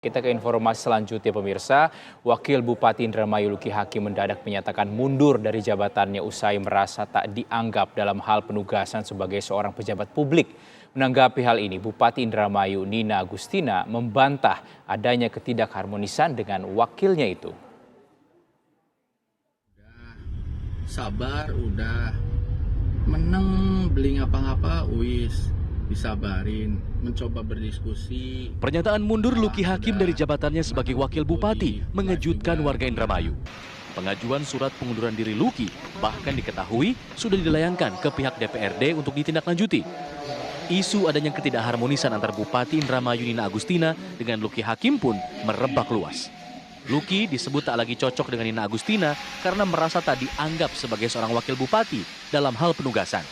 Kita ke informasi selanjutnya pemirsa, Wakil Bupati Indramayu Luki Hakim mendadak menyatakan mundur dari jabatannya usai merasa tak dianggap dalam hal penugasan sebagai seorang pejabat publik. Menanggapi hal ini, Bupati Indramayu Nina Agustina membantah adanya ketidakharmonisan dengan wakilnya itu. Sabar, udah menang beli ngapa-ngapa, wis disabarin, mencoba berdiskusi. Pernyataan mundur Luki Hakim dari jabatannya sebagai wakil bupati mengejutkan warga Indramayu. Pengajuan surat pengunduran diri Luki bahkan diketahui sudah dilayangkan ke pihak DPRD untuk ditindaklanjuti. Isu adanya ketidakharmonisan antar Bupati Indramayu Nina Agustina dengan Luki Hakim pun merebak luas. Luki disebut tak lagi cocok dengan Nina Agustina karena merasa tak dianggap sebagai seorang wakil bupati dalam hal penugasan.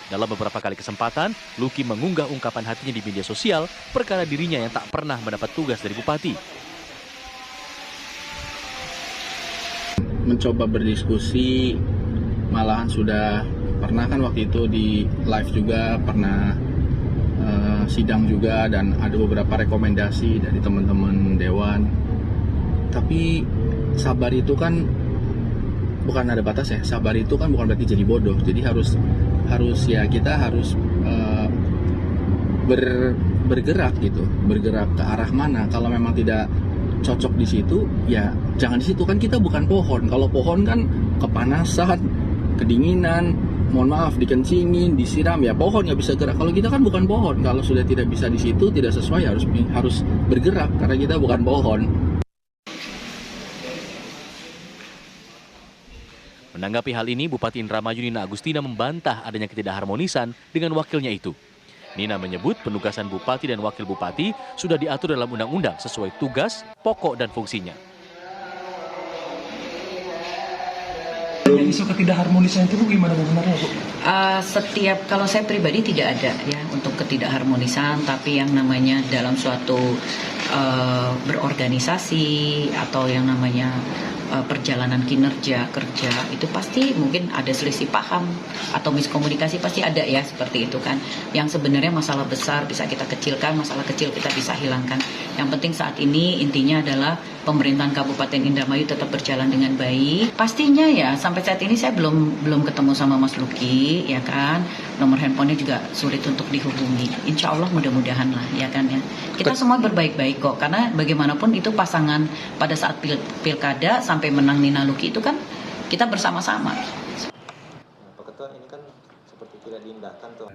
Dalam beberapa kali kesempatan, Luki mengunggah ungkapan hatinya di media sosial perkara dirinya yang tak pernah mendapat tugas dari bupati. Mencoba berdiskusi, malahan sudah pernah kan waktu itu di live juga, pernah sidang juga, dan ada beberapa rekomendasi dari teman-teman dewan. Tapi sabar itu kan bukan ada batas ya, sabar itu kan bukan berarti jadi bodoh. Jadi harus ya kita harus bergerak gitu, bergerak ke arah mana. Kalau memang tidak cocok di situ, ya jangan di situ. Kan kita bukan pohon. Kalau pohon kan kepanasan, kedinginan, mohon maaf, dikencingin, disiram, ya pohon nggak bisa gerak. Kalau kita kan bukan pohon. Kalau sudah tidak bisa di situ, tidak sesuai, harus bergerak karena kita bukan pohon. Menanggapi hal ini, Bupati Indramayu Nina Agustina membantah adanya ketidakharmonisan dengan wakilnya itu. Nina menyebut penugasan bupati dan wakil bupati sudah diatur dalam undang-undang sesuai tugas, pokok, dan fungsinya. Isu ketidakharmonisan itu gimana sebenarnya, Bu? Kalau saya pribadi tidak ada ya untuk ketidakharmonisan, tapi yang namanya dalam suatu berorganisasi atau yang namanya perjalanan kinerja kerja itu pasti mungkin ada selisih paham atau miskomunikasi, pasti ada ya, seperti itu kan. Yang sebenarnya masalah besar bisa kita kecilkan, masalah kecil kita bisa hilangkan. Yang penting saat ini intinya adalah pemerintahan Kabupaten Indramayu tetap berjalan dengan baik. Pastinya ya sampai saat ini saya belum ketemu sama Mas Luki ya kan. Nomor handphonenya juga sulit untuk dihubungi. Insya Allah mudah-mudahan lah ya kan ya. Kita semua berbaik-baik kok, karena bagaimanapun itu pasangan pada saat pilkada sampai menang Nina Luki itu kan kita bersama-sama. Pak Ketua, ini kan seperti tidak diindahkan tuh.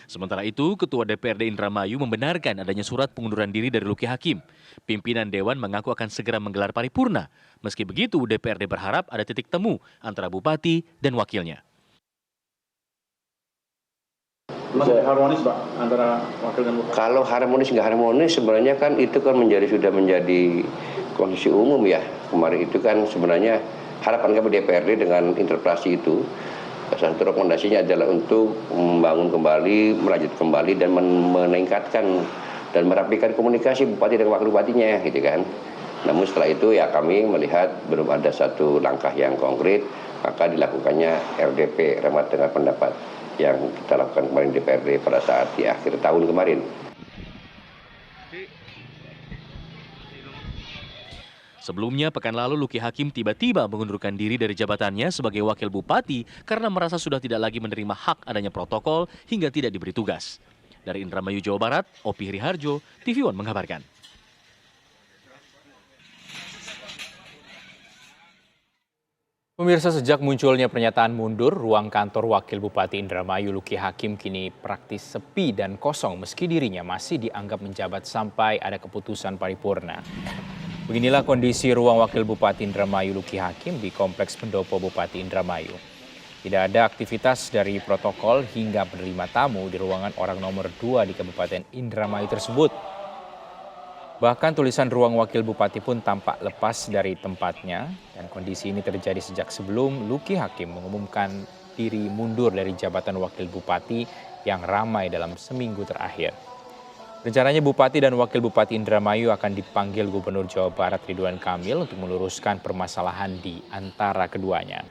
Sementara itu, Ketua DPRD Indramayu membenarkan adanya surat pengunduran diri dari Luki Hakim. Pimpinan Dewan mengaku akan segera menggelar paripurna. Meski begitu, DPRD berharap ada titik temu antara Bupati dan wakilnya. Masih harmonis, Pak, antara wakil dan bupati? Kalau harmonis nggak harmonis, sebenarnya kan itu kan sudah menjadi kondisi umum ya. Kemarin itu kan sebenarnya harapan kami DPRD dengan interpelasi itu, salah satu rekomendasinya adalah untuk membangun kembali, merajut kembali, dan meningkatkan dan merapikan komunikasi bupati dengan wakil bupatinya, gitu kan. Namun setelah itu ya kami melihat belum ada satu langkah yang konkret, maka dilakukannya RDP, rapat dengar pendapat, yang kita lakukan kemarin DPRD pada saat di akhir tahun kemarin. Sebelumnya, pekan lalu Luki Hakim tiba-tiba mengundurkan diri dari jabatannya sebagai wakil bupati karena merasa sudah tidak lagi menerima hak adanya protokol hingga tidak diberi tugas. Dari Indramayu, Jawa Barat, Opi Hriharjo, TV One mengabarkan. Pemirsa, sejak munculnya pernyataan mundur, ruang kantor Wakil Bupati Indramayu Luki Hakim kini praktis sepi dan kosong meski dirinya masih dianggap menjabat sampai ada keputusan paripurna. Beginilah kondisi ruang Wakil Bupati Indramayu Luki Hakim di Kompleks Pendopo Bupati Indramayu. Tidak ada aktivitas dari protokol hingga menerima tamu di ruangan orang nomor 2 di Kabupaten Indramayu tersebut. Bahkan tulisan ruang wakil bupati pun tampak lepas dari tempatnya, dan kondisi ini terjadi sejak sebelum Luki Hakim mengumumkan diri mundur dari jabatan wakil bupati yang ramai dalam seminggu terakhir. Rencananya Bupati dan Wakil Bupati Indramayu akan dipanggil Gubernur Jawa Barat Ridwan Kamil untuk meluruskan permasalahan di antara keduanya.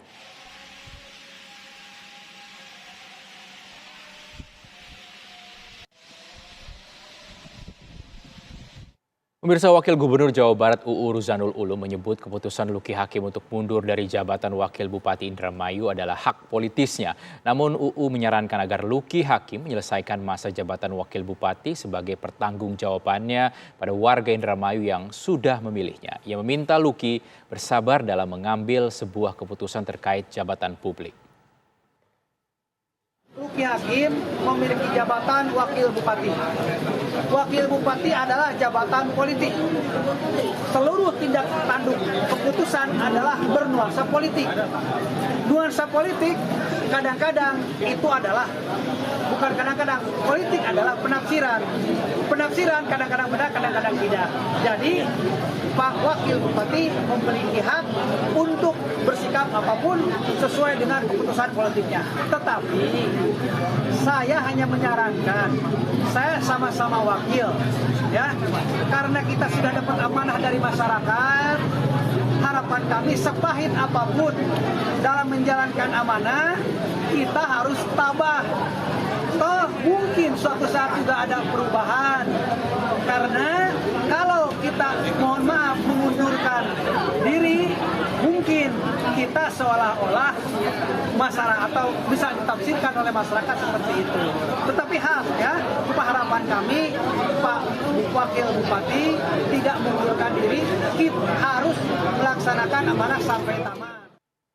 Pemirsa, Wakil Gubernur Jawa Barat UU Ruzanul Ulum menyebut keputusan Luki Hakim untuk mundur dari jabatan Wakil Bupati Indramayu adalah hak politisnya. Namun UU menyarankan agar Luki Hakim menyelesaikan masa jabatan Wakil Bupati sebagai pertanggungjawabannya pada warga Indramayu yang sudah memilihnya. Ia meminta Luki bersabar dalam mengambil sebuah keputusan terkait jabatan publik. Luki Hakim memiliki jabatan Wakil Bupati. Wakil Bupati adalah jabatan politik. Seluruh tindak tanduk keputusan adalah bernuansa politik. Nuansa politik kadang-kadang itu adalah, bukan kadang-kadang, politik adalah penafsiran. Penafsiran kadang-kadang benar, kadang-kadang tidak. Jadi Pak Wakil Bupati memiliki hak untuk bersikap apapun sesuai dengan keputusan politiknya. Tetapi saya hanya menyarankan, saya sama-sama wakil, ya, karena kita sudah dapat amanah dari masyarakat. Harapan kami sepahit apapun dalam menjalankan amanah, kita harus tabah. Toh mungkin suatu saat juga ada perubahan. Karena kalau kita, mohon maaf, mengundurkan diri, mungkin kita seolah-olah masalah atau bisa ditafsirkan oleh masyarakat seperti itu. Tetapi harapan kami Pak Wakil Bupati tidak mengundurkan diri, kita harus melaksanakan amanah sampai tamat.